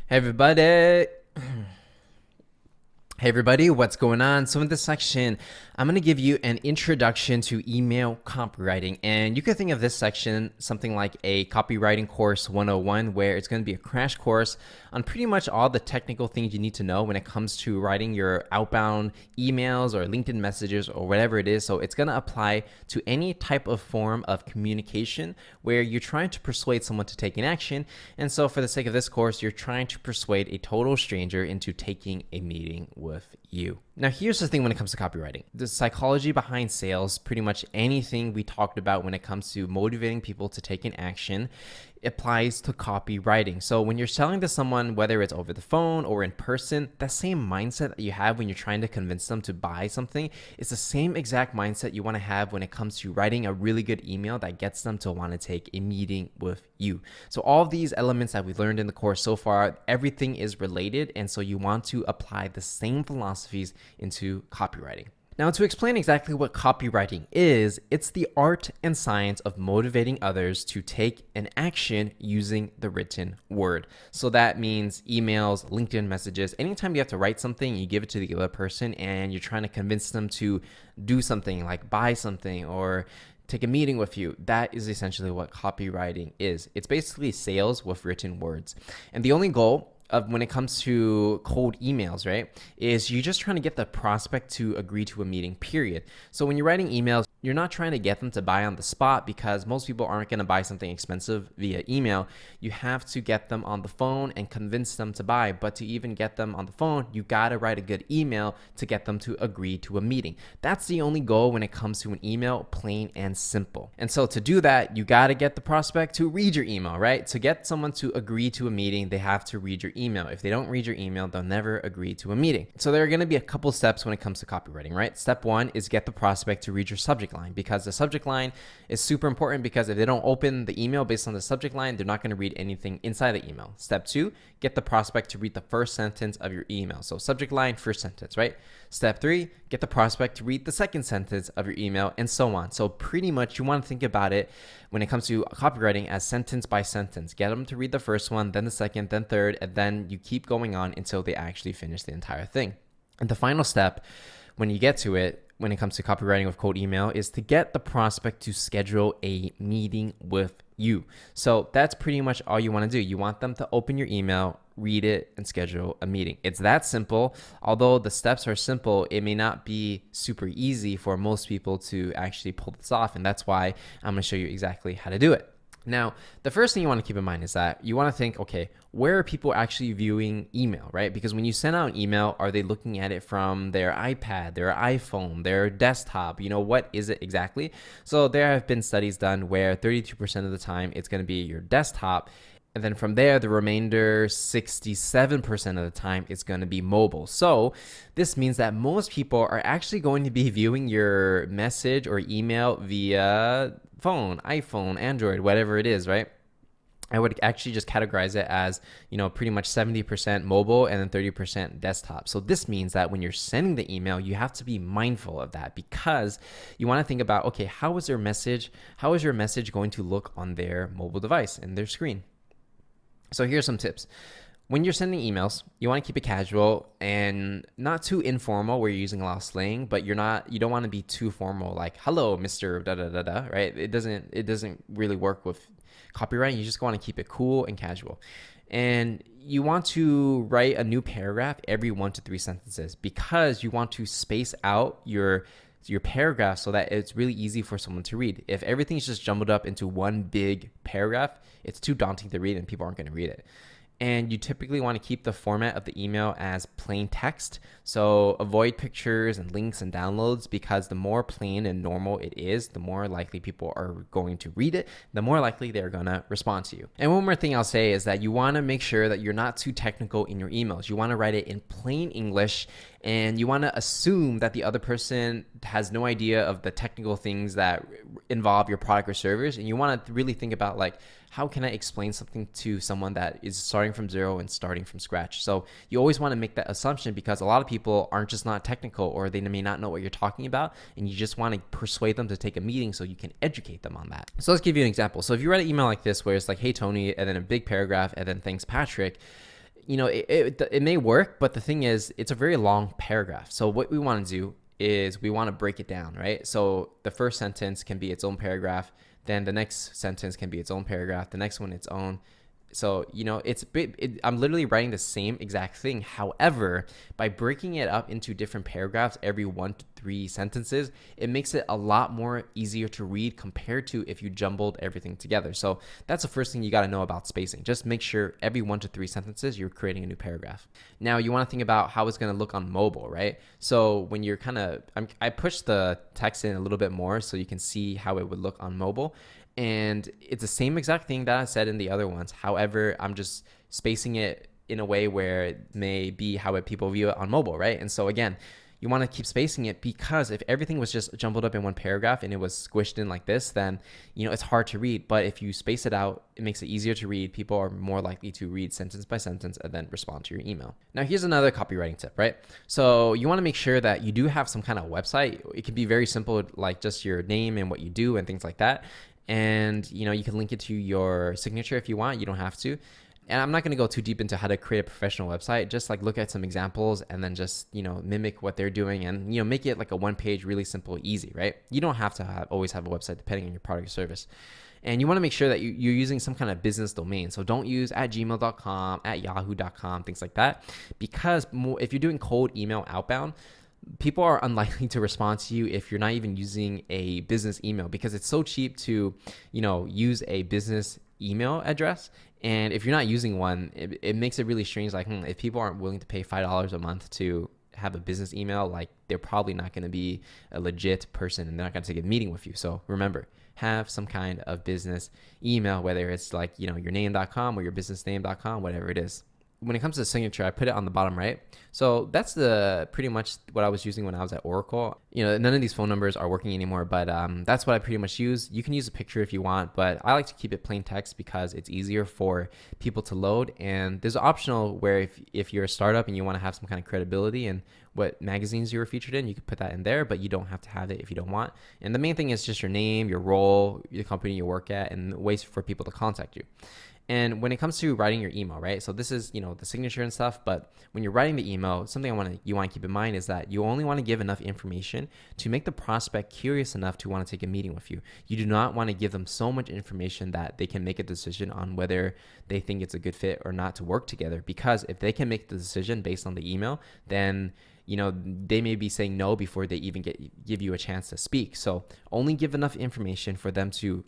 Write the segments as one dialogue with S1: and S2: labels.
S1: Hey everybody. Hey everybody, what's going on? So in this section, I'm going to give you an introduction to email copywriting. And you could think of this section something like a copywriting course 101, where it's going to be a crash course on pretty much all the technical things you need to know when it comes to writing your outbound emails or LinkedIn messages or whatever it is. So it's going to apply to any type of form of communication where you're trying to persuade someone to take an action. And so for the sake of this course, you're trying to persuade a total stranger into taking a meeting with you. Now, here's the thing when it comes to copywriting. The psychology behind sales, pretty much anything we talked about when it comes to motivating people to take an action, applies to copywriting. So when you're selling to someone, whether it's over the phone or in person, that same mindset that you have when you're trying to convince them to buy something is the same exact mindset you want to have when it comes to writing a really good email that gets them to want to take a meeting with you. So all of these elements that we've learned in the course so far, everything is related. And so you want to apply the same philosophies into copywriting. Now, to explain exactly what copywriting is, it's the art and science of motivating others to take an action using the written word. So that means emails, LinkedIn messages. Anytime you have to write something, you give it to the other person and you're trying to convince them to do something like buy something or take a meeting with you. That is essentially what copywriting is. It's basically sales with written words. And the only goal of when it comes to cold emails, right, is you're just trying to get the prospect to agree to a meeting, period. So when you're writing emails, you're not trying to get them to buy on the spot because most people aren't going to buy something expensive via email. You have to get them on the phone and convince them to buy. But to even get them on the phone, you got to write a good email to get them to agree to a meeting. That's the only goal when it comes to an email, plain and simple. And so to do that, you got to get the prospect to read your email, right? To get someone to agree to a meeting, they have to read your email. If they don't read your email, they'll never agree to a meeting. So there are going to be a couple steps when it comes to copywriting, right? Step one is get the prospect to read your subject line, because the subject line is super important, because if they don't open the email based on the subject line, they're not going to read anything inside the email. Step two, get the prospect to read the first sentence of your email. So subject line, first sentence, right? Step three, get the prospect to read the second sentence of your email, and so on. So pretty much you want to think about it when it comes to copywriting as sentence by sentence. Get them to read the first one, then the second, then third, and then you keep going on until they actually finish the entire thing. And the final step, when you get to it, when it comes to copywriting with cold email, is to get the prospect to schedule a meeting with you. So that's pretty much all you want to do. You want them to open your email, read it, and schedule a meeting. It's that simple. Although the steps are simple, it may not be super easy for most people to actually pull this off. And that's why I'm going to show you exactly how to do it. Now, the first thing you want to keep in mind is that you want to think, okay, where are people actually viewing email, right? Because when you send out an email, are they looking at it from their iPad, their iPhone, their desktop? You know, what is it exactly? So there have been studies done where 32% of the time it's going to be your desktop. And then from there, the remainder 67% of the time, it's going to be mobile. So this means that most people are actually going to be viewing your message or email via phone, iPhone, Android, whatever it is, right? I would actually just categorize it as, pretty much 70% mobile and then 30% desktop. So this means that when you're sending the email, you have to be mindful of that, because you want to think about, okay, how is your message going to look on their mobile device and their screen? So here's some tips. When you're sending emails, you want to keep it casual and not too informal where you're using a lot of slang, but you don't want to be too formal, like, hello, Mr. da da da da, right? It doesn't really work with copywriting. You just want to keep it cool and casual. And you want to write a new paragraph every 1 to 3 sentences, because you want to space out your paragraph so that it's really easy for someone to read. If everything's just jumbled up into one big paragraph, it's too daunting to read and people aren't going to read it. And you typically want to keep the format of the email as plain text. So avoid pictures and links and downloads, because the more plain and normal it is, the more likely people are going to read it, the more likely they're going to respond to you. And one more thing I'll say is that you want to make sure that you're not too technical in your emails. You want to write it in plain English, and you want to assume that the other person has no idea of the technical things that involve your product or service. And you want to really think about, like, how can I explain something to someone that is starting from zero and starting from scratch? So you always want to make that assumption, because a lot of people aren't just not technical, or they may not know what you're talking about, and you just want to persuade them to take a meeting so you can educate them on that. So let's give you an example. So if you write an email like this, where it's like, hey, Tony, and then a big paragraph, and then thanks, Patrick, it may work, but the thing is, it's a very long paragraph. So what we want to do is we want to break it down, right? So the first sentence can be its own paragraph, then the next sentence can be its own paragraph, the next one its own. So, I'm literally writing the same exact thing. However, by breaking it up into different paragraphs, every 1 to 3 sentences, it makes it a lot more easier to read compared to if you jumbled everything together. So that's the first thing you got to know about spacing. Just make sure every 1 to 3 sentences, you're creating a new paragraph. Now you want to think about how it's going to look on mobile, right? So when you're I pushed the text in a little bit more so you can see how it would look on mobile. And it's the same exact thing that I said in the other ones. However, I'm just spacing it in a way where it may be how people view it on mobile, right? And so again, you want to keep spacing it, because if everything was just jumbled up in one paragraph and it was squished in like this, then, it's hard to read. But if you space it out, it makes it easier to read. People are more likely to read sentence by sentence and then respond to your email. Now, here's another copywriting tip, right? So you want to make sure that you do have some kind of website. It can be very simple, like just your name and what you do and things like that. And, you can link it to your signature if you want. You don't have to. And I'm not going to go too deep into how to create a professional website. Just like look at some examples and then just, mimic what they're doing and, make it like a 1-page, really simple, easy, right? You don't have to always have a website depending on your product or service. And you want to make sure that you're using some kind of business domain. So don't use @gmail.com, @yahoo.com, things like that. Because if you're doing cold email outbound, people are unlikely to respond to you if you're not even using a business email, because it's so cheap to, use a business email address. And if you're not using one, it makes it really strange. Like, if people aren't willing to pay $5 a month to have a business email, like they're probably not going to be a legit person and they're not going to take a meeting with you. So remember, have some kind of business email, whether it's like, your name.com or your businessname.com, whatever it is. When it comes to the signature, I put it on the bottom right. So that's pretty much what I was using when I was at Oracle. None of these phone numbers are working anymore, but that's what I pretty much use. You can use a picture if you want, but I like to keep it plain text because it's easier for people to load. And there's an optional where if you're a startup and you want to have some kind of credibility and what magazines you were featured in, you could put that in there, but you don't have to have it if you don't want. And the main thing is just your name, your role, the company you work at, and ways for people to contact you. And when it comes to writing your email, right? So this is, the signature and stuff, but when you're writing the email, something you want to keep in mind is that you only want to give enough information to make the prospect curious enough to want to take a meeting with you. You do not want to give them so much information that they can make a decision on whether they think it's a good fit or not to work together. Because if they can make the decision based on the email, then they may be saying no before they even give you a chance to speak. So only give enough information for them to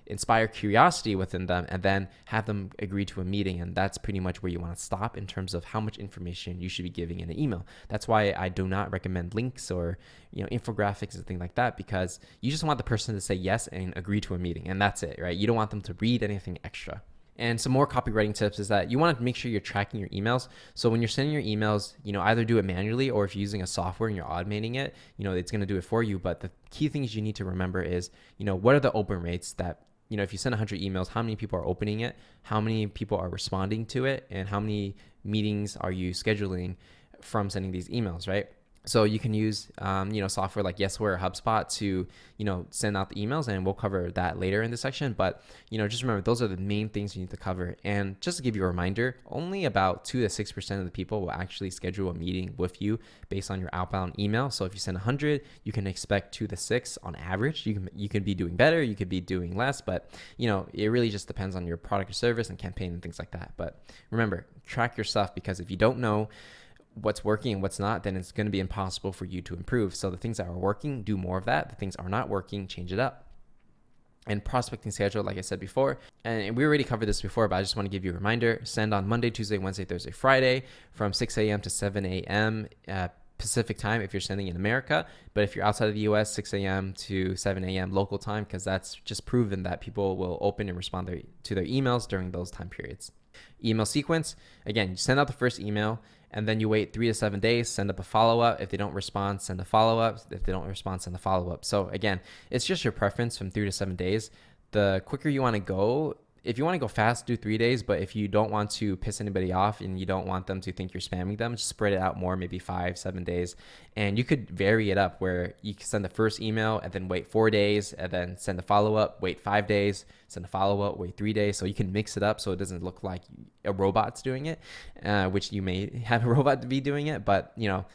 S1: inspire curiosity within them and then have them agree to a meeting. And that's pretty much where you want to stop in terms of how much information you should be giving in an email. That's why I do not recommend links or infographics and things like that, because you just want the person to say yes and agree to a meeting, and that's it, right? You don't want them to read anything extra. And some more copywriting tips is that you want to make sure you're tracking your emails. So when you're sending your emails, either do it manually, or if you're using a software and you're automating it, it's going to do it for you. But the key things you need to remember is, what are the open rates that, if you send 100 emails, how many people are opening it, how many people are responding to it, and how many meetings are you scheduling from sending these emails, right? So you can use, software like Yesware or HubSpot to, send out the emails, and we'll cover that later in this section. But, just remember, those are the main things you need to cover. And just to give you a reminder, only about 2 to 6% of the people will actually schedule a meeting with you based on your outbound email. So if you send 100, you can expect 2 to 6 on average. You could be doing better, you could be doing less, but, it really just depends on your product or service and campaign and things like that. But remember, track your stuff, because if you don't know what's working and what's not, then it's going to be impossible for you to improve. So the things that are working, do more of that. The things that are not working, change it up. And prospecting schedule, like I said before, and we already covered this before, but I just want to give you a reminder. Send on Monday, Tuesday, Wednesday, Thursday, Friday from 6 a.m. to 7 a.m. Pacific time if you're sending in America. But if you're outside of the US, 6 a.m. to 7 a.m. local time, because that's just proven that people will open and respond to their emails during those time periods. Email sequence, again, you send out the first email, and then you wait 3 to 7 days, send up a follow-up. If they don't respond, send a follow-up. If they don't respond, send a follow-up. So again, it's just your preference from 3 to 7 days. The quicker you want to go, If you want to go fast, do 3 days. But if you don't want to piss anybody off and you don't want them to think you're spamming them, just spread it out more, maybe 5-7 days. And you could vary it up where you can send the first email and then wait 4 days and then send a follow-up, wait 5 days, send a follow-up, wait 3 days. So you can mix it up so it doesn't look like a robot's doing it, which you may have a robot to be doing it. But,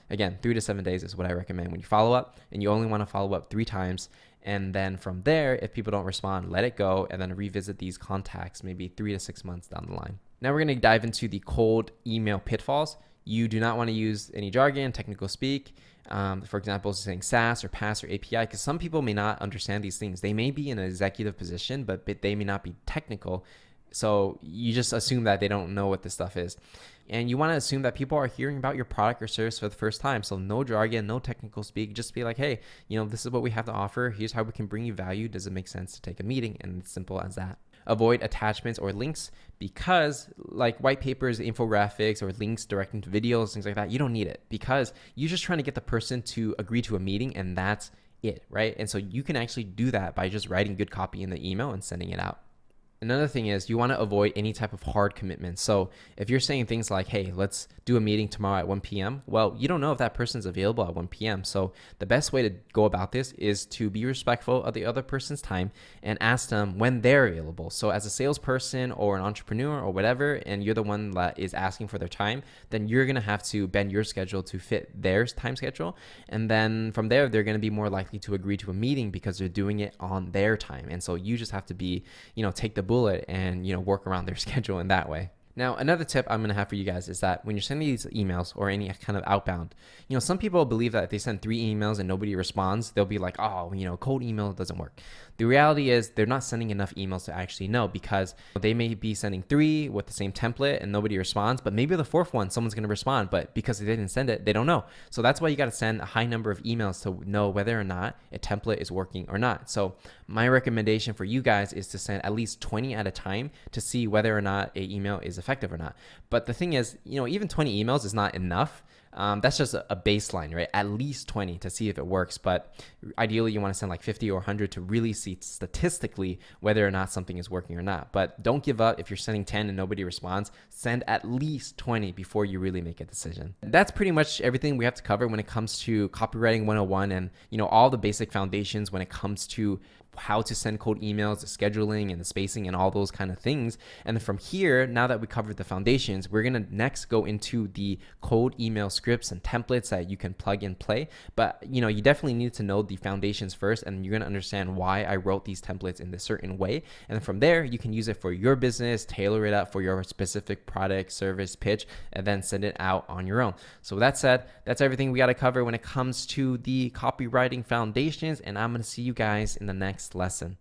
S1: again, 3 to 7 days is what I recommend when you follow up, and you only want to follow up 3 times. And then from there, if people don't respond, let it go and then revisit these contacts maybe 3 to 6 months down the line. Now we're going to dive into the cold email pitfalls. You do not want to use any jargon, technical speak. For example, saying SaaS or PaaS or API, because some people may not understand these things. They may be in an executive position, but they may not be technical. So you just assume that they don't know what this stuff is. And you want to assume that people are hearing about your product or service for the first time. So no jargon, no technical speak. Just be like, hey, this is what we have to offer. Here's how we can bring you value. Does it make sense to take a meeting? And it's simple as that. Avoid attachments or links, because like white papers, infographics, or links directing to videos, things like that, you don't need it, because you're just trying to get the person to agree to a meeting, and that's it, right? And so you can actually do that by just writing good copy in the email and sending it out. Another thing is you want to avoid any type of hard commitment. So if you're saying things like, hey, let's do a meeting tomorrow at 1 p.m., well, you don't know if that person's available at 1 p.m. So the best way to go about this is to be respectful of the other person's time and ask them when they're available. So as a salesperson or an entrepreneur or whatever, and you're the one that is asking for their time, then you're going to have to bend your schedule to fit their time schedule. And then from there, they're going to be more likely to agree to a meeting because they're doing it on their time. And so you just have to be, take the bullet and work around their schedule in that way. Now, another tip I'm going to have for you guys is that when you're sending these emails or any kind of outbound, some people believe that if they send 3 emails and nobody responds, they'll be like, oh, cold email doesn't work. The reality is they're not sending enough emails to actually know, because they may be sending 3 with the same template and nobody responds, but maybe the 4th one, someone's going to respond, but because they didn't send it, they don't know. So that's why you got to send a high number of emails to know whether or not a template is working or not. So my recommendation for you guys is to send at least 20 at a time to see whether or not an email is effective or not. But the thing is, even 20 emails is not enough. That's just a baseline, right? At least 20 to see if it works. But ideally, you want to send like 50 or 100 to really see statistically whether or not something is working or not. But don't give up. If you're sending 10 and nobody responds, send at least 20 before you really make a decision. That's pretty much everything we have to cover when it comes to copywriting 101 and, all the basic foundations when it comes to how to send cold emails, the scheduling and the spacing and all those kind of things. And then from here, now that we covered the foundations, we're going to next go into the cold email scripts and templates that you can plug and play. But, you definitely need to know the foundations first, and you're going to understand why I wrote these templates in this certain way. And then from there, you can use it for your business, tailor it up for your specific product, service, pitch, and then send it out on your own. So with that said, that's everything we got to cover when it comes to the copywriting foundations. And I'm going to see you guys in the next lesson.